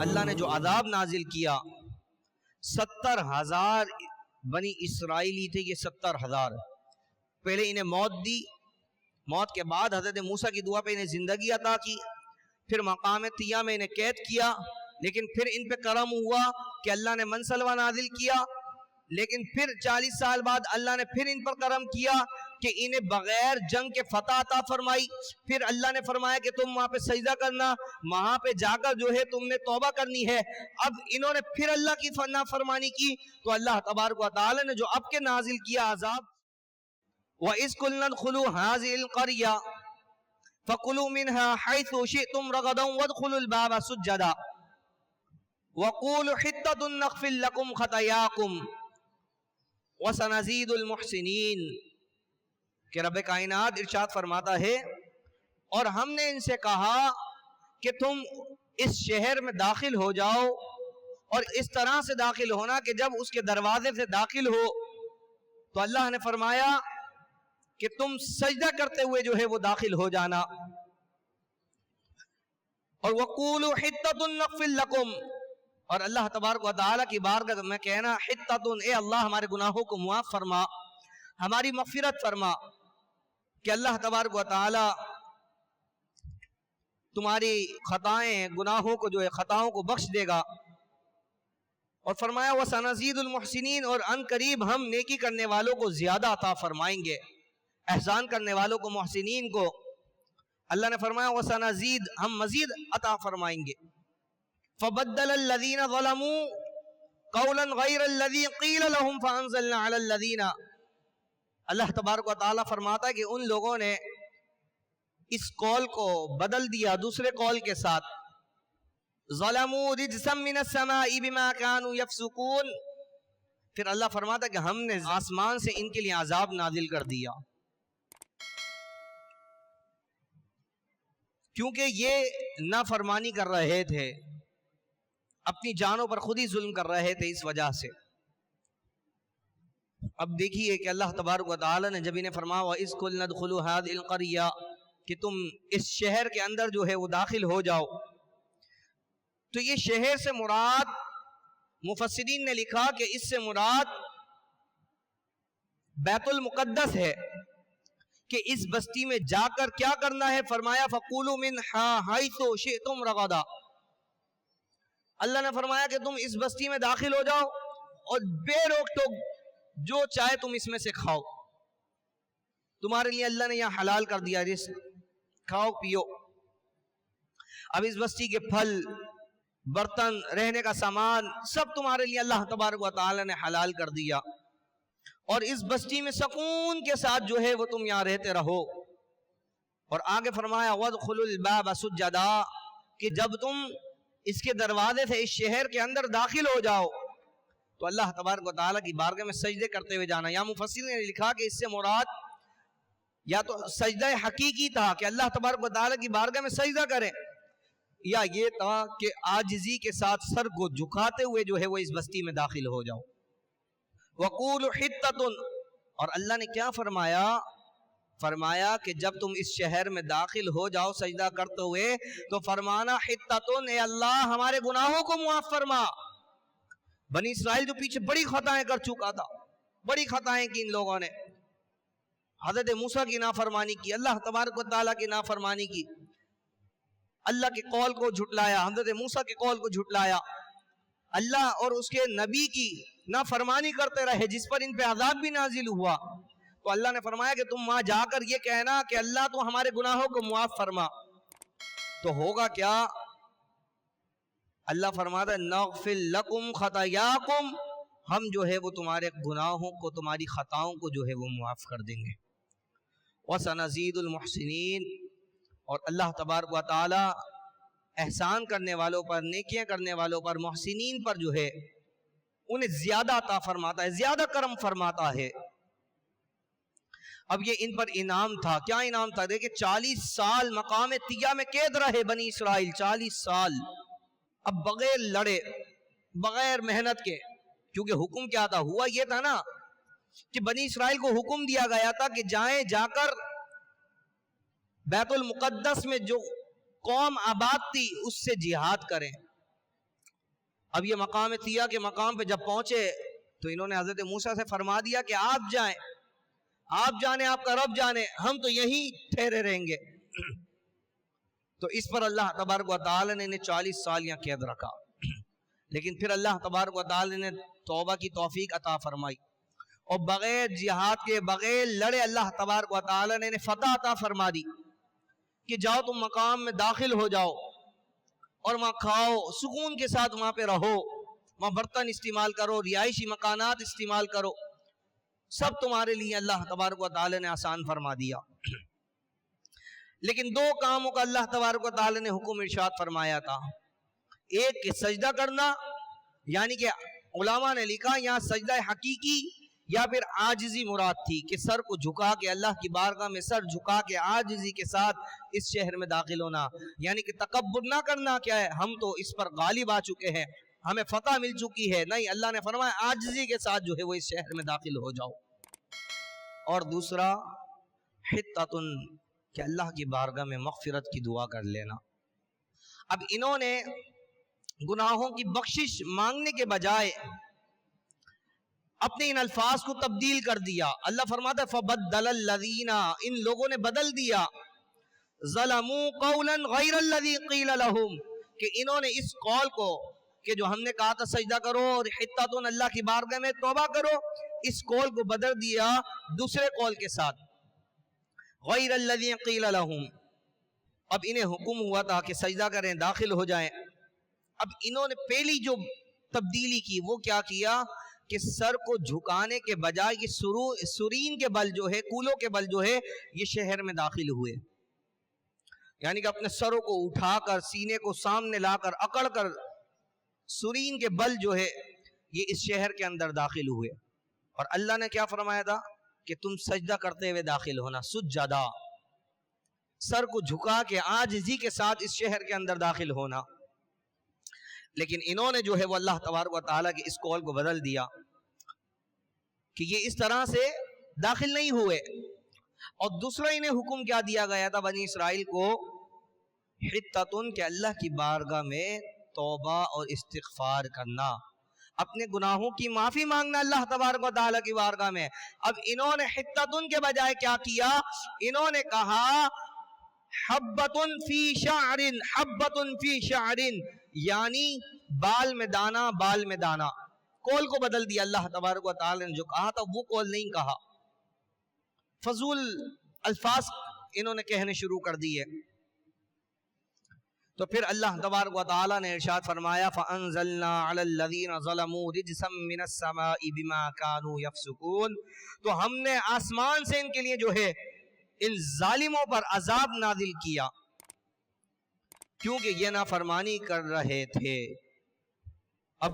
اللہ نے جو عذاب نازل کیا 70,000 بنی اسرائیلی تھے، یہ 70,000 پہلے انہیں موت دی، موت کے بعد حضرت موسیٰ کی دعا پہ انہیں زندگی عطا کی، پھر مقام طیہ میں انہیں قید کیا، لیکن پھر ان پہ کرم ہوا کہ اللہ نے منسلوہ نازل کیا، لیکن پھر 40 سال بعد اللہ نے پھر ان پر کرم کیا کہ انہیں بغیر جنگ کے فتح عطا فرمائی۔ پھر اللہ نے فرمایا کہ تم وہاں پہ سجدہ کرنا، وہاں پہ جا کر جو ہے تم نے توبہ کرنی ہے۔ اب انہوں نے پھر اللہ کی نافرمانی کی تو اللہ تبارک و تعالی نے جو اب کے نازل کیا عذاب، وَإِذْ قُلْنَا ادْخُلُوا هَٰذِهِ الْقَرْيَةَ فَكُلُوا مِنْهَا حَيْثُ شِئْتُمْ رَغَدًا وَادْخُلُوا الْبَابَ سُجَّدًا وَقُولُوا حِطَّةٌ نَغْفِرْ لَكُمْ خَطَايَاكُمْ وَسَنَزِيدُ الْمُحْسِنِينَ کہ رب کائنات ارشاد فرماتا ہے، اور ہم نے ان سے کہا کہ تم اس شہر میں داخل ہو جاؤ، اور اس طرح سے داخل ہونا کہ جب اس کے دروازے سے داخل ہو تو اللہ نے فرمایا کہ تم سجدہ کرتے ہوئے جو ہے وہ داخل ہو جانا، اور وَقُولُوا حِطَّةٌ نَغْفِرْ لَكُمْ، اور اللہ تبارک و تعالیٰ کی بارگاہ میں کہنا حِطَّةٌ، اے اللہ ہمارے گناہوں کو معاف فرما، ہماری مغفرت فرما، کہ اللہ تبارک و تعالیٰ تمہاری خطائیں گناہوں کو جو ہے خطاؤں کو بخش دے گا۔ اور فرمایا وَسَنَزِيدُ الْمُحْسِنِينَ، اور ان قریب ہم نیکی کرنے والوں کو زیادہ عطا فرمائیں گے، احسان کرنے والوں کو، محسنین کو اللہ نے فرمایا وَسَنَزِيدُ، ہم مزید عطا فرمائیں گے۔ فَبَدَّلَ الَّذِينَ ظَلَمُوا قَوْلًا غَيْرَ الَّذِي قِيلَ لَهُمْ فَأَنزَلْنَا عَلَى الَّذِينَ، اللہ تبارک و تعالیٰ فرماتا ہے کہ ان لوگوں نے اس قول کو بدل دیا دوسرے قول کے ساتھ، ظَلَمُوا رِجْسًا مِّنَ السَّمَاءِ بِمَا كَانُوا يَفْسُقُونَ، پھر اللہ فرماتا ہے کہ ہم نے آسمان سے ان کے لیے عذاب نازل کر دیا، کیونکہ یہ نافرمانی کر رہے تھے، اپنی جانوں پر خود ہی ظلم کر رہے تھے، اس وجہ سے۔ اب دیکھیے کہ اللہ تبارک و تعالی نے جب انہیں فرمایا وَإِذْ قُلْنَا ادْخُلُوا هَٰذِهِ الْقَرْيَةَ کہ تم اس شہر کے اندر جو ہے وہ داخل ہو جاؤ، تو یہ شہر سے مراد مفسرین نے لکھا کہ اس سے مراد بیت المقدس ہے، کہ اس بستی میں جا کر کیا کرنا ہے، فرمایا فَقُولُوا مِنْهَا حَيْثُ شِئْتُمْ رَغَدًا، اللہ نے فرمایا کہ تم اس بستی میں داخل ہو جاؤ اور بے روک ٹوک جو چاہے تم اس میں سے کھاؤ، تمہارے لیے اللہ نے یہاں حلال کر دیا رزق، کھاؤ پیو۔ اب اس بستی کے پھل، برتن، رہنے کا سامان سب تمہارے لیے اللہ تبارک و تعالی نے حلال کر دیا، اور اس بستی میں سکون کے ساتھ جو ہے وہ تم یہاں رہتے رہو۔ اور آگے فرمایا وَادْخُلُوا الْبَابَ سُجَّدًا کہ جب تم اس کے دروازے سے اس شہر کے اندر داخل ہو جاؤ تو اللہ تبارک و تعالیٰ کی بارگاہ میں سجدے کرتے ہوئے جانا۔ یا مفسرین نے لکھا کہ اس سے مراد یا تو سجدہ حقیقی تھا کہ اللہ تبارک و تعالیٰ کی بارگاہ میں سجدہ کریں، یا یہ تھا کہ عاجزی کے ساتھ سر کو جھکاتے ہوئے جو ہے وہ اس بستی میں داخل ہو جاؤ۔ وَقُولُوا حِطَّةٌ، اور اللہ نے کیا فرمایا، فرمایا کہ جب تم اس شہر میں داخل ہو جاؤ سجدہ کرتے ہوئے تو فرمانا حِطَّةٌ، اے اللہ ہمارے گناہوں کو معاف فرما۔ بنی اسرائیل جو پیچھے بڑی خطائیں کر چکا تھا، بڑی خطائیں کی ان لوگوں نے، حضرت موسیٰ کی نافرمانی کی، اللہ تبارک و تعالیٰ کی نافرمانی کی، اللہ کے قول کو جھٹلایا، حضرت موسیٰ کے قول کو جھٹلایا، اللہ اور اس کے نبی کی نافرمانی کرتے رہے، جس پر ان پہ عذاب بھی نازل ہوا۔ تو اللہ نے فرمایا کہ تم وہاں جا کر یہ کہنا کہ اللہ تو ہمارے گناہوں کو معاف فرما، تو ہوگا کیا؟ اللہ فرماتا ہے نغفر لکم خطایاکم، ہم جو ہے وہ تمہارے گناہوں کو، تمہاری خطاؤں کو جو ہے وہ معاف کر دیں گے۔ وَسَنَزِيدُ الْمُحْسِنِينَ، اور اللہ تبارک و تعالی احسان کرنے والوں پر، نیکیاں کرنے والوں پر، محسنین پر جو ہے انہیں زیادہ عطا فرماتا ہے، زیادہ کرم فرماتا ہے۔ اب یہ ان پر انعام تھا، کیا انعام تھا؟ دیکھیں 40 سال مقام طیہ میں قید رہے بنی اسرائیل، 40 سال، اب بغیر لڑے، بغیر محنت کے، کیونکہ حکم کیا تھا؟ ہوا یہ تھا نا کہ بنی اسرائیل کو حکم دیا گیا تھا کہ جائیں، جا کر بیت المقدس میں جو قوم آباد تھی اس سے جہاد کریں۔ اب یہ مقام طیہ کے مقام پہ جب پہنچے تو انہوں نے حضرت موسیٰ سے فرما دیا کہ آپ جائیں، آپ جانے، آپ کا رب جانے، ہم تو یہیں ٹھہرے رہیں گے۔ تو اس پر اللہ تبارک و تعالی نے انہیں 40 سال یہاں قید رکھا، لیکن پھر اللہ تبارک و تعالی نے توبہ کی توفیق عطا فرمائی، اور بغیر جہاد کے، بغیر لڑے، اللہ تبارک و تعالی نے انہیں فتح عطا فرما دی کہ جاؤ تم مقام میں داخل ہو جاؤ اور وہاں کھاؤ، سکون کے ساتھ وہاں پہ رہو، وہاں برتن استعمال کرو، رہائشی مکانات استعمال کرو، سب تمہارے لیے اللہ تبارک و تعالی نے آسان فرما دیا۔ لیکن دو کاموں کا اللہ تبارک و تعالی نے حکم ارشاد فرمایا تھا، ایک کہ سجدہ کرنا، یعنی کہ علماء نے لکھا یہاں سجدہ حقیقی یا پھر عاجزی مراد تھی کہ سر کو جھکا کے اللہ کی بارگاہ میں سر جھکا کے عاجزی کے ساتھ اس شہر میں داخل ہونا، یعنی کہ تکبر نہ کرنا، کیا ہے ہم تو اس پر غالب آ چکے ہیں، ہمیں فتح مل چکی ہے، نہیں، اللہ نے فرمایا عاجزی کے ساتھ جو ہے وہ اس شہر میں داخل ہو جاؤ۔ اور دوسرا حتۃ، کہ اللہ کی بارگاہ میں مغفرت کی دعا کر لینا۔ اب انہوں نے گناہوں کی بخشش مانگنے کے بجائے اپنے ان الفاظ کو تبدیل کر دیا۔ اللہ فرماتا ہے فَبَدَّلَ الَّذِينَ، ان لوگوں نے بدل دیا، ظَلَمُوا قَوْلًا غَيْرَ الَّذِي قِيلَ لَهُمْ، کہ انہوں نے اس قول کو کہ جو ہم نے کہا تھا سجدہ کرو اور حتۃ اللہ کی بارگاہ میں توبہ کرو، اس قول کو بدل دیا دوسرے قول کے ساتھ، غیر الذی قیل لہم۔ اب انہیں حکم ہوا تھا کہ سجدہ کریں، داخل ہو جائیں، اب انہوں نے پہلی جو تبدیلی کی وہ کیا کیا کہ سر کو جھکانے کے بجائے یہ سرین کے بل جو ہے، کولوں کے بل جو ہے، یہ شہر میں داخل ہوئے، یعنی کہ اپنے سروں کو اٹھا کر، سینے کو سامنے لا کر، اکڑ کر سرین کے بل جو ہے یہ اس شہر کے اندر داخل ہوئے۔ اور اللہ نے کیا فرمایا تھا کہ تم سجدہ کرتے ہوئے داخل ہونا، سجدہ، سر کو جھکا کے عاجزی کے ساتھ اس شہر کے اندر داخل ہونا۔ لیکن انہوں نے جو ہے وہ اللہ تبارک و تعالیٰ کے اس قول کو بدل دیا کہ یہ اس طرح سے داخل نہیں ہوئے۔ اور دوسرا انہیں حکم کیا دیا گیا تھا بنی اسرائیل کو، حتۃ، کہ اللہ کی بارگاہ میں توبہ اور استغفار کرنا، اپنے گناہوں کی معافی مانگنا اللہ تبارک و تعالیٰ کی بارگاہ میں۔ اب انہوں نے حتۃ کے بجائے کیا کیا، انہوں نے کہا حبۃ فی شعر، حبۃ فی شعر، یعنی بال میں دانا، بال میں دانا، قول کو بدل دیا اللہ تبارک و تعالیٰ نے، جو کہا تھا وہ قول نہیں کہا، فضول الفاظ انہوں نے کہنے شروع کر دیے۔ تو پھر اللہ تبارک و تعالیٰ نے ارشاد فرمایا فَأَنزَلْنَا عَلَى الَّذِينَ ظَلَمُوا رِجْسًا مِّنَ السَّمَاءِ بِمَا كَانُوا يَفْسُقُونَ، تو ہم نے آسمان سے ان کے لیے جو ہے ان ظالموں پر عذاب نازل کیا کیونکہ یہ نافرمانی کر رہے تھے۔ اب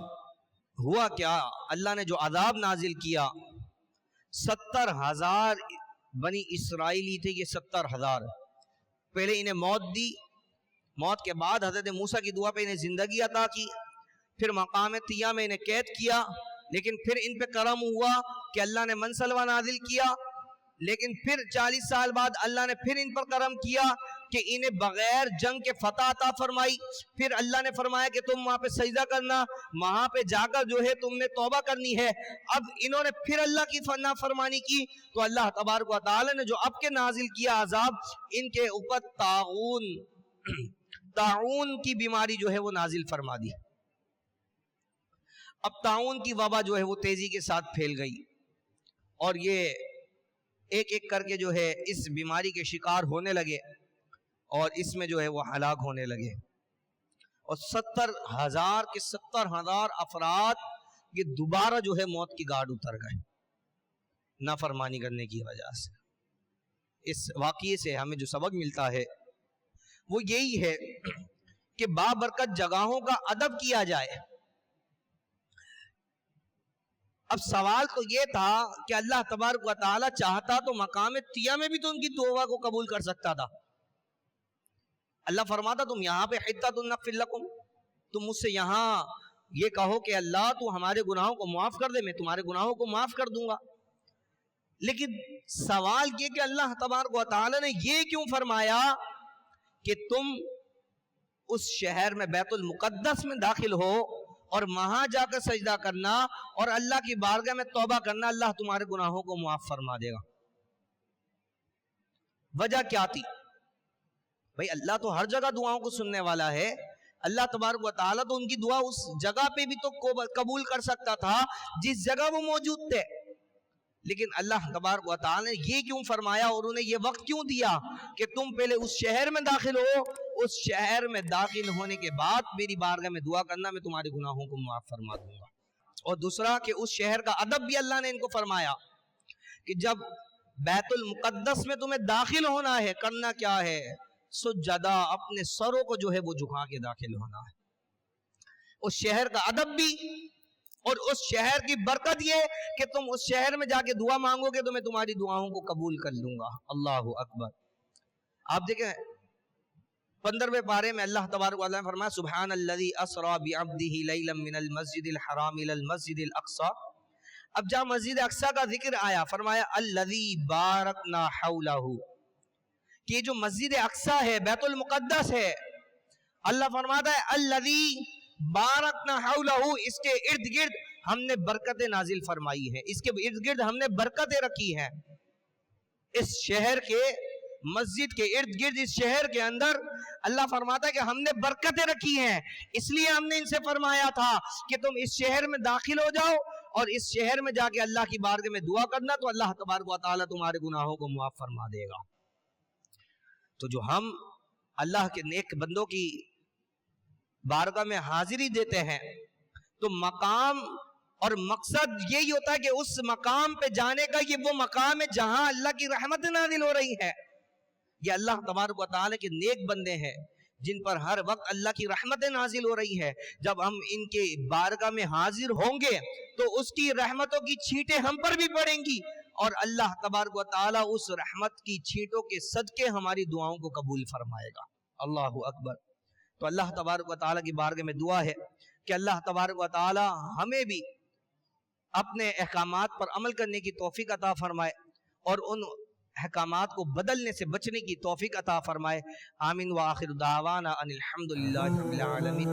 ہوا کیا، اللہ نے جو عذاب نازل کیا، 70,000 بنی اسرائیلی تھے، یہ 70,000، پہلے انہیں موت دی، موت کے بعد حضرت موسیٰ کی دعا پہ انہیں زندگی عطا کی، پھر مقام طیہ میں انہیں قید کیا، لیکن پھر ان پہ کرم ہوا کہ اللہ نے منسلوہ نازل کیا، لیکن پھر 40 سال بعد اللہ نے پھر ان پر کرم کیا کہ انہیں بغیر جنگ کے فتح عطا فرمائی، پھر اللہ نے فرمایا کہ تم وہاں پہ سجدہ کرنا، وہاں پہ جا کر جو ہے تم نے توبہ کرنی ہے۔ اب انہوں نے پھر اللہ کی نافرمانی کی تو اللہ تبارک و تعالی نے جو اب کے نازل کیا عذاب، ان کے اوپر طاعون کی بیماری جو ہے وہ نازل فرما دی۔ اب طاعون کی وبا جو ہے وہ تیزی کے ساتھ پھیل گئی، اور یہ ایک ایک کر کے جو ہے اس بیماری کے شکار ہونے لگے، اور اس میں جو ہے وہ ہلاک ہونے لگے، اور 70,000 کے 70,000 افراد یہ دوبارہ جو ہے موت کی گاڑ اتر گئے نافرمانی کرنے کی وجہ سے۔ اس واقعے سے ہمیں جو سبق ملتا ہے وہ یہی ہے کہ بابرکت جگہوں کا ادب کیا جائے۔ اب سوال تو یہ تھا کہ اللہ تبارک و تعالی چاہتا تو مقام طیہ میں بھی تو ان کی توبہ کو قبول کر سکتا تھا۔ اللہ فرماتا تم یہاں پہ حتۃ نغفر لکم، تم مجھ سے یہاں یہ کہو کہ اللہ تو ہمارے گناہوں کو معاف کر دے، میں تمہارے گناہوں کو معاف کر دوں گا، لیکن سوال یہ کہ اللہ تبارک و تعالی نے یہ کیوں فرمایا کہ تم اس شہر میں بیت المقدس میں داخل ہو اور وہاں جا کر سجدہ کرنا اور اللہ کی بارگاہ میں توبہ کرنا، اللہ تمہارے گناہوں کو معاف فرما دے گا؟ وجہ کیا تھی؟ بھئی اللہ تو ہر جگہ دعاؤں کو سننے والا ہے، اللہ تبارک و تعالیٰ تو ان کی دعا اس جگہ پہ بھی تو قبول کر سکتا تھا جس جگہ وہ موجود تھے، لیکن اللہ تبارک و تعالیٰ نے یہ کیوں فرمایا اور انہیں یہ وقت کیوں دیا کہ تم پہلے اس شہر میں داخل ہو، اس شہر میں داخل ہونے کے بعد میری بارگاہ میں دعا کرنا، میں تمہارے گناہوں کو معاف فرما دوں گا۔ اور دوسرا کہ اس شہر کا ادب بھی اللہ نے ان کو فرمایا کہ جب بیت المقدس میں تمہیں داخل ہونا ہے، کرنا کیا ہے؟ سجدہ، اپنے سروں کو جو ہے وہ جھکا کے داخل ہونا ہے۔ اس شہر کا ادب بھی اور اس شہر کی برکت یہ کہ تم اس شہر میں جا کے دعا مانگو گے تو میں تمہاری دعاؤں کو قبول کر لوں گا۔ اللہ اکبر۔ آپ دیکھیں 15ویں پارے میں اللہ تبارک و تعالی نے فرمایا سبحان الذی اسری بعبدہ لیلا من المسجد الحرام الی المسجد الاقصی۔ اب جہاں مسجد اقصی کا ذکر آیا فرمایا الذی بارکنا حولہ، کہ یہ جو مسجد اقصی ہے، بیت المقدس ہے، اللہ فرماتا ہے الذی بارکنا حولہ، اس کے ارد گرد ہم نے برکتیں نازل فرمائی ہیں، اس کے ارد گرد ہم نے برکتیں رکھی ہیں۔ اس شہر کے مسجد کے ارد گرد، اس شہر کے اندر اللہ فرماتا ہے کہ ہم نے برکتیں رکھی ہیں، اس لیے ہم نے ان سے فرمایا تھا کہ تم اس شہر میں داخل ہو جاؤ اور اس شہر میں جا کے اللہ کی بارگاہ میں دعا کرنا تو اللہ تبارک و تعالیٰ تمہارے گناہوں کو معاف فرما دے گا۔ تو جو ہم اللہ کے نیک بندوں کی بارگاہ میں حاضری دیتے ہیں تو مقام اور مقصد یہی ہوتا ہے کہ اس مقام پہ جانے کا یہ وہ مقام ہے جہاں اللہ کی رحمت نازل ہو رہی ہے۔ یہ اللہ تبارک و تعالیٰ کے نیک بندے ہیں جن پر ہر وقت اللہ کی رحمتیں نازل ہو رہی ہے۔ جب ہم ان کے بارگاہ میں حاضر ہوں گے تو اس کی رحمتوں کی چھینٹیں ہم پر بھی پڑیں گی اور اللہ تبارک و تعالیٰ اس رحمت کی چھینٹوں کے صدقے ہماری دعاؤں کو قبول فرمائے گا۔ اللہ اکبر۔ تو اللہ تبارک و تعالیٰ کی بارگاہ میں دعا ہے کہ اللہ تبارک و تعالیٰ ہمیں بھی اپنے احکامات پر عمل کرنے کی توفیق عطا فرمائے اور ان احکامات کو بدلنے سے بچنے کی توفیق عطا فرمائے۔ آمین وآخر دعوانا ان الحمدللہ رب العالمین۔